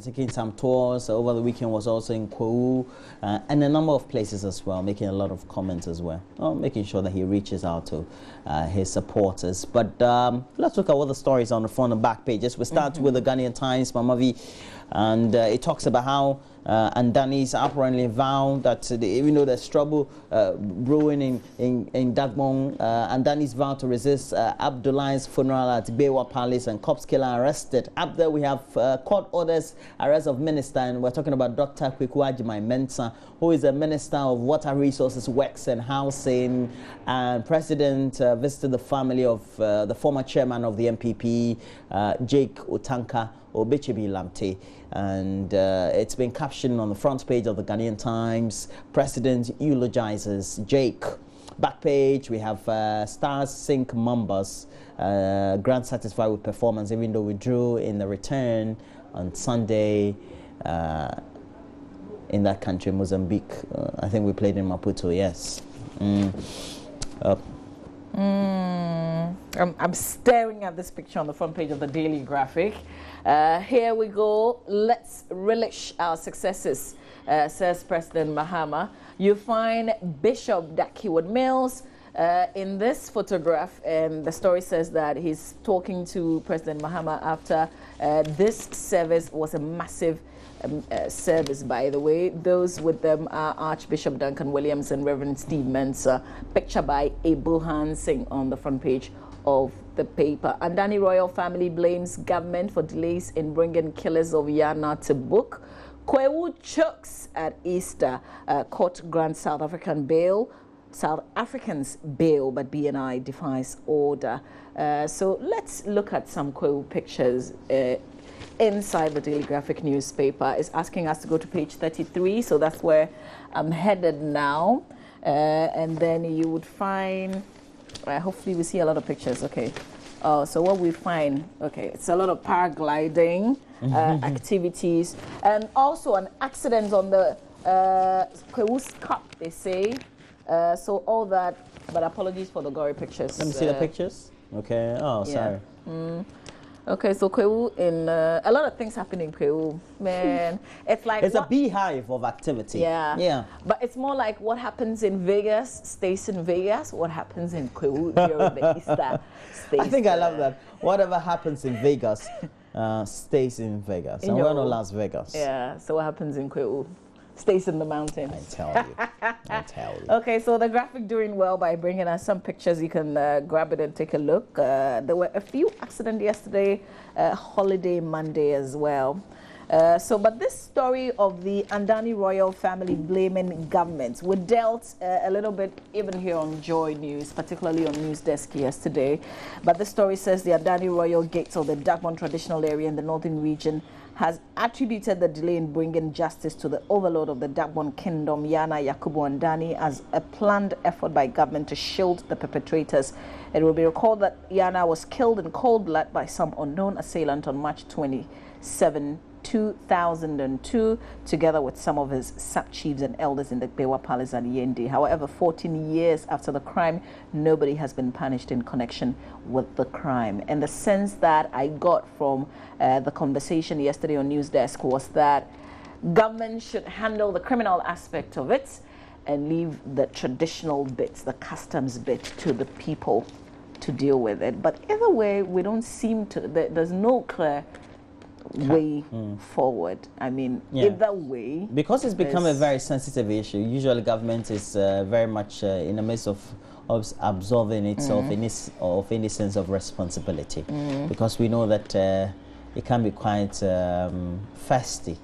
taking some tours over the weekend, was also in Kwewu and a number of places as well, making a lot of comments as well, making sure that he reaches out to his supporters. But let's look at what the stories on the front and back pages. We start with the Ghanaian Times, Mamavi, and it talks about how Andani's apparently vowed that even though there's trouble brewing in Dagbon, Andani's vowed to resist Abdullah's funeral at Bewa Palace, and cops killer arrested. Up there we have court orders, arrest of minister, and we're talking about Dr. Kweku Agyeman-Mensah, who is a minister of water resources, works and housing, and president visited the family of the former chairman of the MPP, Jake Otanka Obechebi Lamte, and it's been captioned on the front page of the Ghanaian Times. President eulogizes Jake. Back page we have Stars Sink Mambas, Grant satisfied with performance even though we drew in the return on Sunday in that country, Mozambique. I think we played in Maputo, yes. I'm staring at this picture on the front page of the Daily Graphic. Here we go. Let's relish our successes, says President Mahama. You find Bishop Dakiwood Mills in this photograph, and the story says that he's talking to President Mahama after this service was a massive service, by the way. Those with them are Archbishop Duncan Williams and Reverend Steve Mensah, picture by Abuhan Singh on the front page of the paper. Andani royal family blames government for delays in bringing killers of Yana to book. Kwewu chokes at Easter. Court grants South Africans bail, but BNI defies order. So let's look at some Kwewu pictures inside the Daily Graphic newspaper. Is asking us to go to page 33, so that's where I'm headed now. And then you would find, hopefully we see a lot of pictures, okay. So what we find, okay, it's a lot of paragliding activities, and also an accident on the Kwewu's Cup, they say. So all that, but apologies for the gory pictures. Let me see the pictures. Okay, oh, sorry. Yeah. Okay, so Kwewu, in a lot of things happen in Kwewu, man. It's like it's a beehive of activity. Yeah. But it's more like what happens in Vegas stays in Vegas. What happens in Kwewu during the Easter stays. I think I love that. Whatever happens in Vegas stays in Vegas. And we're not Las Vegas. Yeah. So what happens in Kwewu stays in the mountains. I tell you. Okay, so the graphic doing well by bringing us some pictures. You can grab it and take a look. There were a few accidents yesterday, holiday Monday as well. But this story of the Andani royal family blaming government, we dealt a little bit even here on Joy News, particularly on News Desk yesterday. But the story says the Andani royal gates of the Dagbon traditional area in the northern region has attributed the delay in bringing justice to the overlord of the Dagbon kingdom, Yana Yakubu Andani, as a planned effort by government to shield the perpetrators. It will be recalled that Yana was killed in cold blood by some unknown assailant on March 27, 2002, together with some of his sub-chiefs and elders in the Bewa Palace and Yendi. However, 14 years after the crime, nobody has been punished in connection with the crime. And the sense that I got from the conversation yesterday on News Desk was that government should handle the criminal aspect of it and leave the traditional bits, the customs bit, to the people to deal with it. But either way, we don't seem to, there's no clear way forward. I mean, either way, because it's become a very sensitive issue. Usually government is very much in the midst of absolving itself of any sense of responsibility, because we know that it can be quite feisty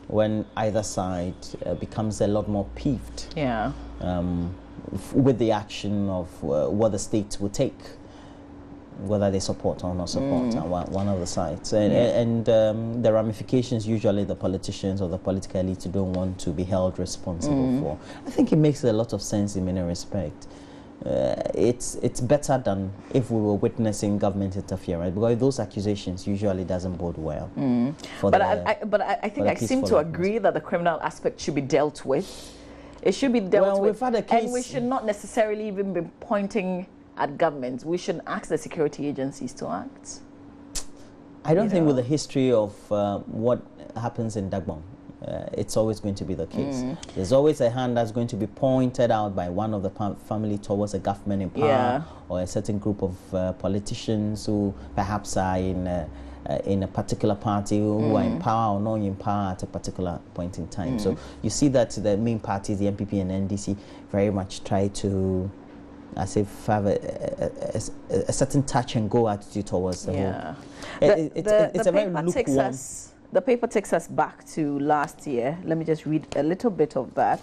when either side becomes a lot more peeved with the action of what the state will take, whether they support or not support one of the sides. And the ramifications usually the politicians or the political elite don't want to be held responsible for. I think it makes a lot of sense in many respects. It's better than if we were witnessing government interference, because those accusations usually doesn't bode well. But I think I seem to agree that the criminal aspect should be dealt with. It should be dealt with, we've had a case, and we should not necessarily even be pointing at government. We should ask the security agencies to act. I don't think with the history of what happens in Dagbon, it's always going to be the case. There's always a hand that's going to be pointed out by one of the family towards a government in power, or a certain group of politicians who perhaps are in a particular party who are in power or not in power at a particular point in time. So you see that the main parties, the NPP and NDC, very much try to, as if have a certain touch and go attitude towards the whole. It's a very lukewarm. The paper takes us back to last year. Let me just read a little bit of that.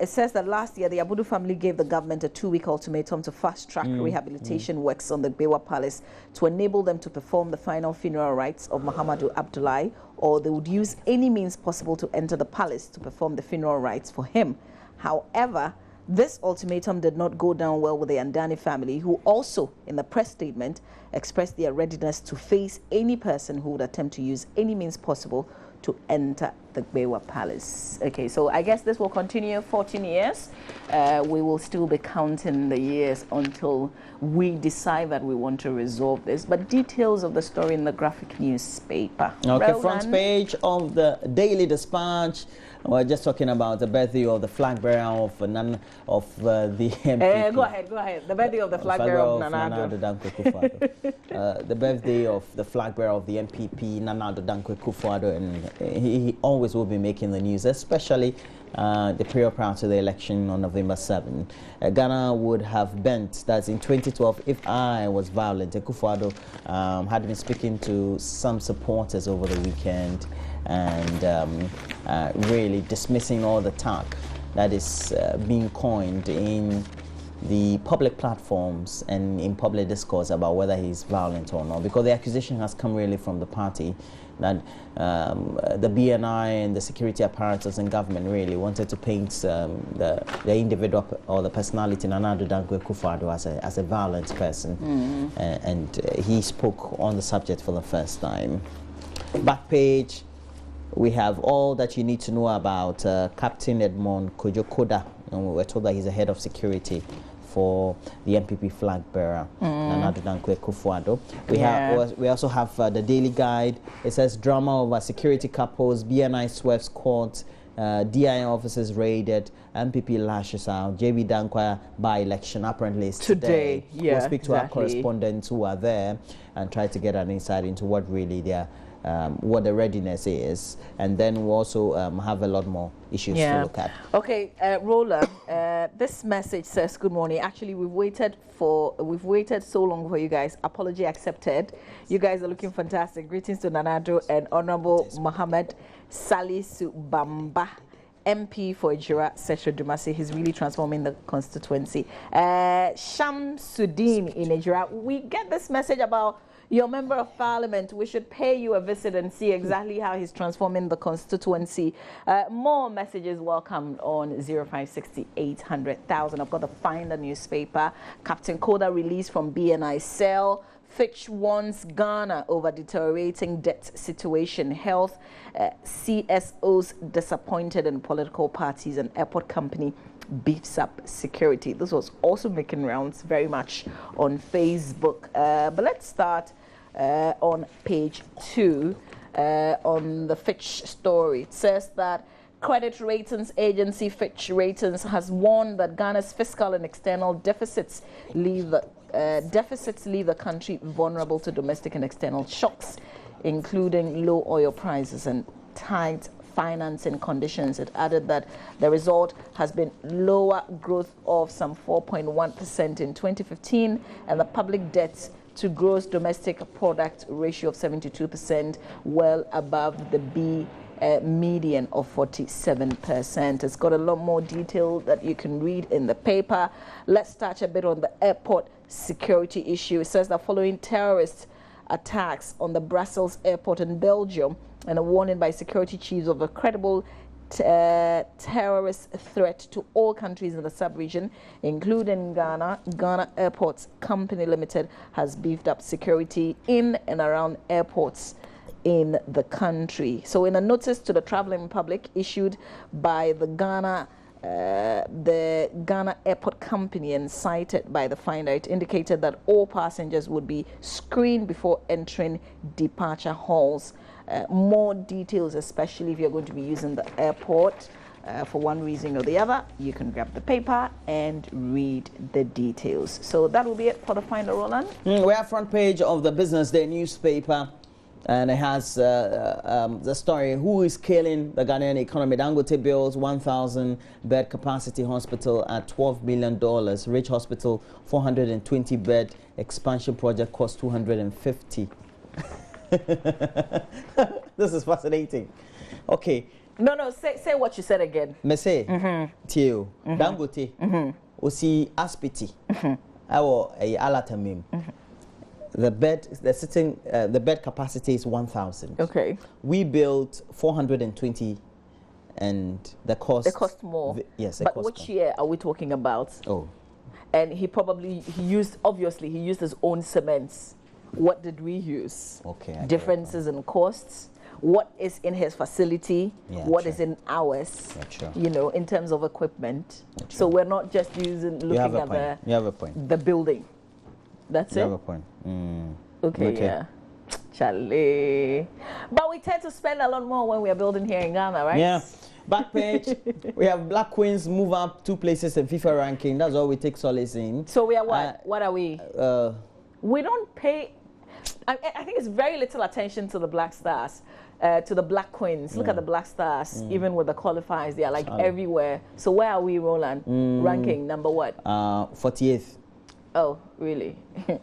It says that last year, the Abudu family gave the government a 2-week ultimatum to fast-track rehabilitation works on the Gbewa Palace to enable them to perform the final funeral rites of Muhammadu Abdullahi, or they would use any means possible to enter the palace to perform the funeral rites for him. However, this ultimatum did not go down well with the Andani family, who also, in the press statement, expressed their readiness to face any person who would attempt to use any means possible to enter the Gbewa Palace. Okay, so I guess this will continue 14 years. We will still be counting the years until we decide that we want to resolve this. But details of the story in the graphic newspaper. Okay, front page of the Daily Dispatch. We're just talking about the birthday of the flag bearer of the MPP. Go ahead. The birthday of the flag bearer of Nana Addo Dankwa Akufo-Addo. The birthday of the flag bearer of the MPP, Nana Addo Dankwa Akufo-Addo, and he always will be making the news, especially the period prior to the election on November 7. Ghana would have bent that in 2012, if I was violent. Akufo-Addo had been speaking to some supporters over the weekend and really dismissing all the talk that is being coined in the public platforms and in public discourse about whether he's violent or not, because the accusation has come really from the party that the BNI and the security apparatus and government really wanted to paint the individual or the personality Nana Addo Dankwa Akufo-Addo as a violent person, and he spoke on the subject for the first time. Back page, we have all that you need to know about Captain Edmond Kojo-Koda, and we're told that he's the head of security for the MPP flag bearer, Nana Addo Dankwa Akufo-Addo. We also have the Daily Guide. It says drama over security couples, BNI swerves court, DI offices raided, MPP lashes out, JB Dankwa by-election apparently is today. We'll speak to our correspondents who are there and try to get an insight into what really what the readiness is, and then we'll also have a lot more issues to look at. Okay, Roland, this message says, good morning. Actually, we've waited so long for you guys. Apology accepted. You guys are looking fantastic. Greetings to Nana Addo and Honorable Mohammed Salisu Bamba, MP for Ejura, Sesho Dumasi. He's really transforming the constituency. Shamsuddin in Ejura. We get this message about your member of parliament. We should pay you a visit and see exactly how he's transforming the constituency. More messages welcomed on 0560 800,000. I've got to find the newspaper. Captain Koda released from BNI cell. Fitch warns Ghana over deteriorating debt situation. Health CSOs disappointed in political parties, and airport company beefs up security. This was also making rounds very much on Facebook. But let's start on page 2 on the Fitch story. It says that credit ratings agency Fitch Ratings has warned that Ghana's fiscal and external deficits leave the country vulnerable to domestic and external shocks, including low oil prices and tight financing conditions. It added that the result has been lower growth of some 4.1% in 2015 and the public debt to gross domestic product ratio of 72%, well above the B median of 47%. It's got a lot more detail that you can read in the paper. Let's touch a bit on the airport security issue. It says that following terrorist attacks on the Brussels airport in Belgium and a warning by security chiefs of a credible terrorist threat to all countries in the sub-region, including Ghana, Ghana Airports Company Limited has beefed up security in and around airports in the country. So in a notice to the traveling public issued by the Ghana The Ghana Airport Company, and cited by the finder, it indicated that all passengers would be screened before entering departure halls. More details, especially if you're going to be using the airport for one reason or the other, you can grab the paper and read the details. So that will be it for the finder, Roland. We have front page of the Business Day newspaper. And it has the story, who is killing the Ghanaian economy? Dangote builds 1,000 bed capacity hospital at $12 million. Rich Hospital, 420 bed expansion project costs 250. This is fascinating. Okay. No, say what you said again. Me say, Tio, Dangote, Osi Aspiti, Awo Alatamim. The bed capacity is 1,000. Okay. We built 420, and the cost. It cost more. Yes, but which year are we talking about? Oh. And he used his own cements. What did we use? Okay. Differences in costs. What is in his facility? Yeah, what is in ours? Sure. You know, in terms of equipment. So we're not just looking at you have a point. The building. That's you it. You have a point. Okay, yeah. Charlie. But we tend to spend a lot more when we are building here in Ghana, right? Yeah. Back page, we have Black Queens move up 2 places in FIFA ranking. That's all we take solace in. So we are what? What are we? We don't pay. I think it's very little attention to the Black Stars, to the Black Queens. Look at the Black Stars, even with the qualifiers, they are like everywhere. So where are we, Roland? Ranking number what? 48th. Oh, really?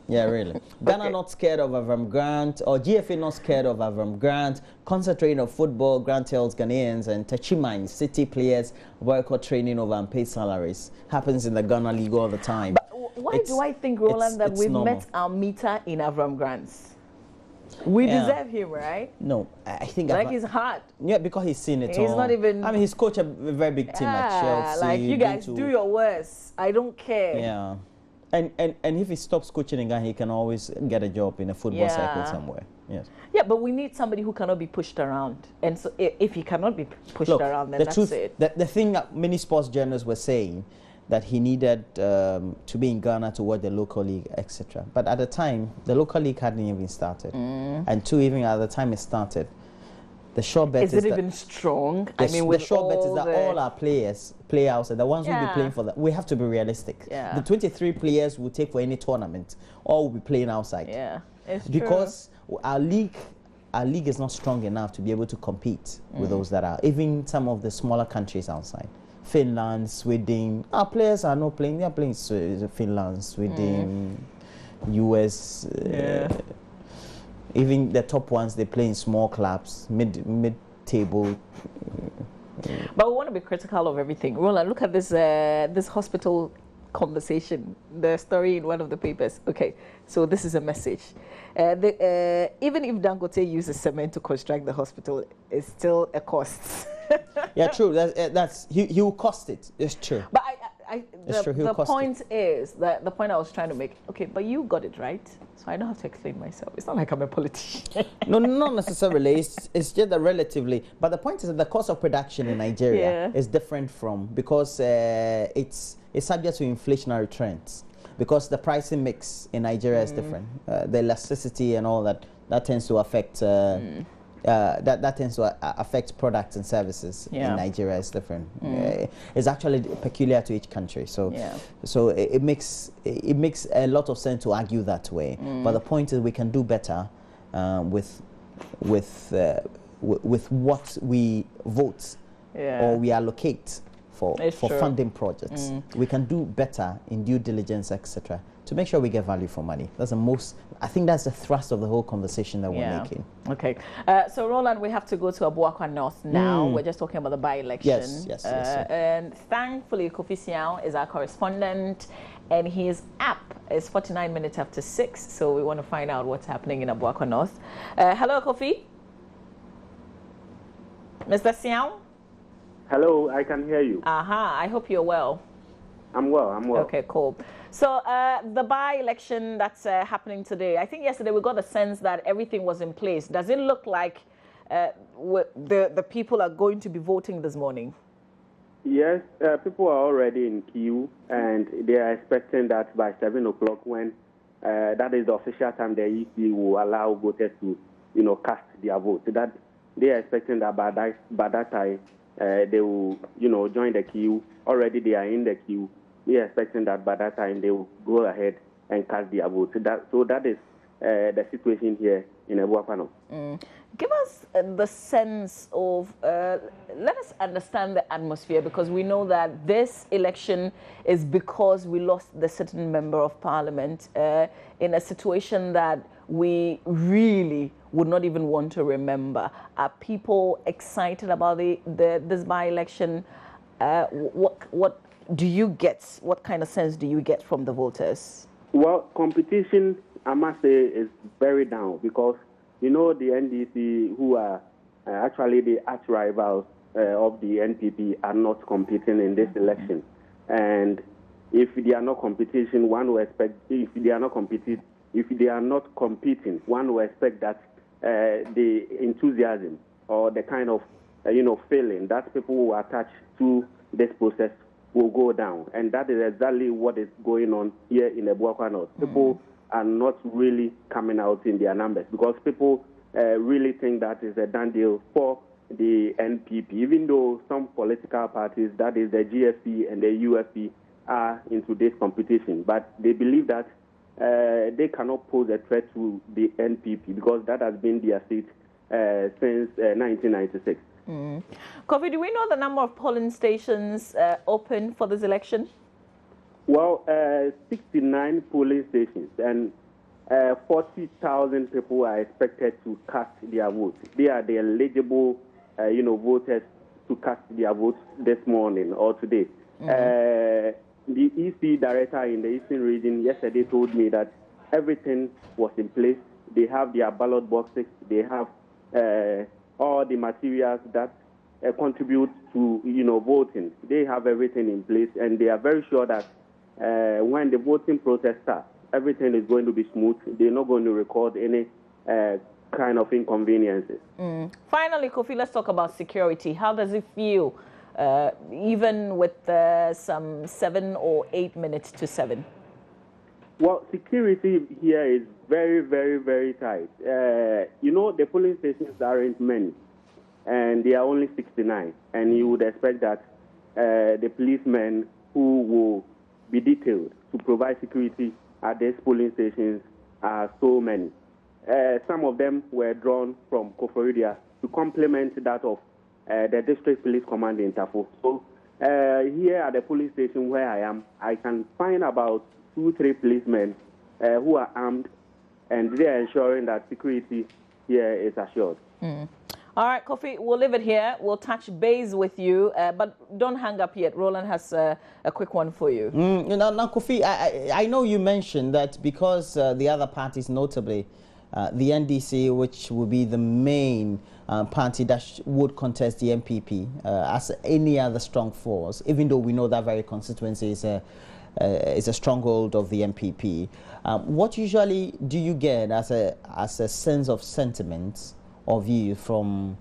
Yeah, really. Ghana not scared of Avram Grant, or GFA not scared of Avram Grant. Concentrating on football, Grant tells Ghanaians and Techiman City players boycott training over unpaid salaries. Happens in the Ghana League all the time. But why do I think, Roland, that we've met our meter in Avram Grant's? We deserve him, right? No, I think like he's hard. Yeah, because he's seen it all. He's not even. I mean, he's coached a very big team at Chelsea. Like you guys do your worst. I don't care. Yeah. And if he stops coaching in Ghana, he can always get a job in a football circle somewhere. Yes. Yeah, but we need somebody who cannot be pushed around. And so if he cannot be pushed around, then that's it. The thing that many sports journalists were saying, that he needed to be in Ghana to watch the local league, etc. But at the time, the local league hadn't even started. And even at the time it started, the sure bet is it even strong? I mean, the sure bet is that all our players play outside. The ones who will be playing for that, we have to be realistic. Yeah. The 23 players will take for any tournament, all will be playing outside. Yeah, it's because our league is not strong enough to be able to compete with those that are even some of the smaller countries outside. Finland, Sweden. Our players are not playing. They are playing Finland, Sweden, US. Even the top ones, they play in small clubs, mid-table. But we want to be critical of everything. Roland, look at this this hospital conversation, the story in one of the papers. Okay, so this is a message. Even if Dangote uses cement to construct the hospital, it's still a cost. Yeah, true. He will cost it. It's true. But the point is that the point I was trying to make. Okay, but you got it right, so I don't have to explain myself. It's not like I'm a politician. No, not necessarily. It's just that relatively. But the point is that the cost of production in Nigeria is different from because it's subject to inflationary trends. Because the pricing mix in Nigeria is different. The elasticity and all that tends to affect that tends to affect products and services in Nigeria. Is different. It's actually peculiar to each country. So it makes a lot of sense to argue that way. But the point is we can do better with what we vote or we allocate for funding projects. We can do better in due diligence, etc., to make sure we get value for money. I think that's the thrust of the whole conversation that we're making. Okay. So, Roland, we have to go to Abuakwa North now. We're just talking about the by-election. Yes. And thankfully, Kofi Siao is our correspondent, and his app is 49 minutes after 6. So we want to find out what's happening in Abuakwa North. Hello, Kofi. Mr. Siao? Hello, I can hear you. I hope you're well. I'm well. Okay, cool. So the by-election that's happening today, I think yesterday we got a sense that everything was in place. Does it look like the people are going to be voting this morning? Yes, people are already in queue, and they are expecting that by 7 o'clock, when that is the official time the EC will allow voters to, cast their vote. That they are expecting that by that time they will, join the queue. Already they are in the queue. We are expecting that by that time they will go ahead and cast their vote. So that is the situation here in Ebuapano. Give us the sense of, let us understand the atmosphere, because we know that this election is because we lost the sitting member of parliament in a situation that we really would not even want to remember. Are people excited about this by-election? What do you get? What kind of sense do you get from the voters? Well, competition, I must say, is very down, because the NDC, who are actually the arch rivals of the NPP, are not competing in this election. And if they are not competing, one will expect, if they are not competing, one will expect that the enthusiasm or the kind of, feeling that people who are attached to this process will go down. And that is exactly what is going on here in Ebuakwa North. People are not really coming out in their numbers, because people really think that is a done deal for the NPP, even though some political parties, that is the GFP and the UFP, are into this competition. But they believe that they cannot pose a threat to the NPP, because that has been their seat since 1996. Kofi, do we know the number of polling stations open for this election? Well, 69 polling stations, and 40,000 people are expected to cast their vote. They are the eligible, voters to cast their votes this morning or today. The EC director in the Eastern region yesterday told me that everything was in place. They have their ballot boxes. They have all the materials that contribute to, voting. They have everything in place, and they are very sure that when the voting process starts, everything is going to be smooth. They're not going to record any kind of inconveniences. Finally, Kofi, let's talk about security. How does it feel, even with some 7 or 8 minutes to 7? Well, security here is very, very, very tight. The polling stations aren't many, and they are only 69. And you would expect that the policemen who will be detailed to provide security at these polling stations are so many. Some of them were drawn from Koforidua to complement that of the District Police Command in Tafo. So here at the police station where I am, I can find about 2-3 policemen who are armed, and they are ensuring that security here is assured. All right, Kofi, we'll leave it here. We'll touch base with you, but don't hang up yet. Roland has a quick one for you. Now, Kofi, I know you mentioned that because the other parties, notably the NDC, which will be the main party that would contest the MPP as any other strong force, even though we know that very constituency is a stronghold of the MPP. What usually do you get as a sense of sentiment or view from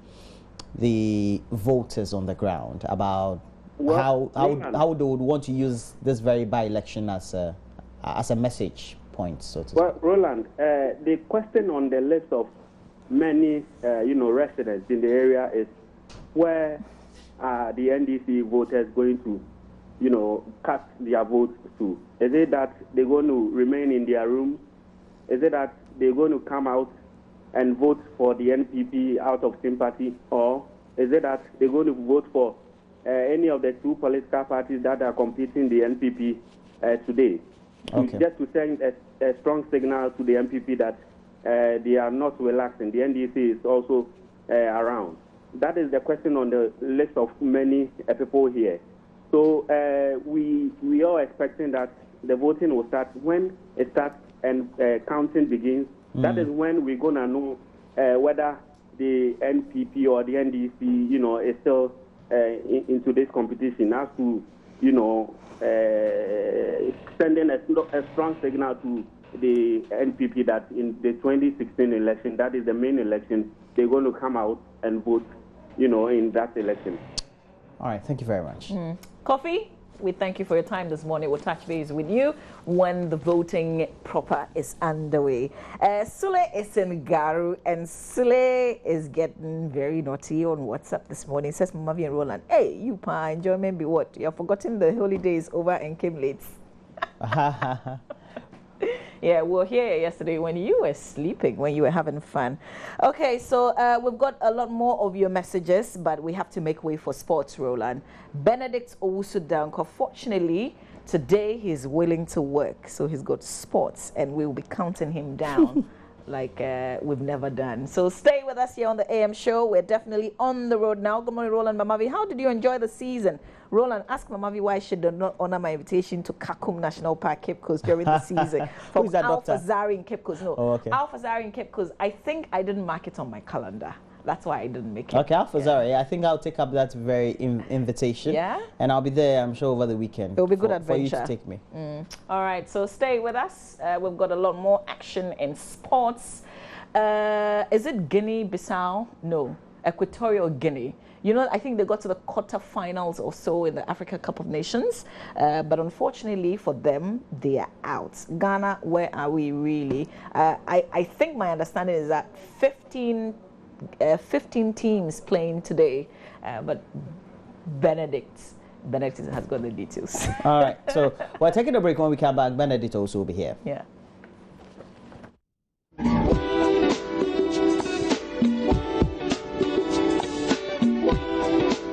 the voters on the ground about how they would want to use this very by-election as a message point, so to speak? Well, Roland, the question on the list of many residents in the area is, where are the NDC voters going to cast their votes to? Is it that they're going to remain in their rooms? Is it that they're going to come out and vote for the NPP out of sympathy? Or is it that they're going to vote for any of the 2 political parties that are competing the NPP today? Okay. Just to send a strong signal to the NPP that they are not relaxing. The NDC is also around. That is the question on the list of many people here. So we are expecting that the voting will start. When it starts and counting begins, that is when we're going to know whether the NPP or the NDC, is still into this competition, as to, sending a strong signal to the NPP that in the 2016 election, that is the main election, they're going to come out and vote, in that election. All right, thank you very much. Coffee, we thank you for your time this morning. We'll touch base with you when the voting proper is underway. Sule is in Garu, and Sule is getting very naughty on WhatsApp this morning. He says, Mama V and Roland, hey, you pa, enjoyment be what? You have forgotten the holidays over and came late. Yeah, we were here yesterday when you were sleeping, when you were having fun. Okay, so we've got a lot more of your messages, but we have to make way for sports, Roland. Benedict Owusu-Dankwa, fortunately, today he's willing to work, so he's got sports, and we'll be counting him down like we've never done. So stay with us here on the AM show. We're definitely on the road now. Good morning, Roland. Mama V, how did you enjoy the season? Roland, ask Mama V why she did not honor my invitation to Kakum National Park, Cape Coast during the season. From Who's that doctor? Alpha Zari in Cape Coast. No, Oh, okay. Alpha Zari in Cape Coast. I think I didn't mark it on my calendar. That's why I didn't make it. Okay, Alpha Zara, yeah, I think I'll take up that very invitation. Yeah? And I'll be there, I'm sure, over the weekend. It'll be good for you adventure. to take me. All right, so stay with us. We've got a lot more action in sports. Is it Guinea-Bissau? No, Equatorial Guinea. You know, I think they got to the quarterfinals or so in the Africa Cup of Nations, but unfortunately for them, they are out. Ghana, where are we really? I think my understanding is that 15 teams playing today, but Benedict has got the details. All right, so we're taking a break. When we come back, Benedict also will be here. Yeah.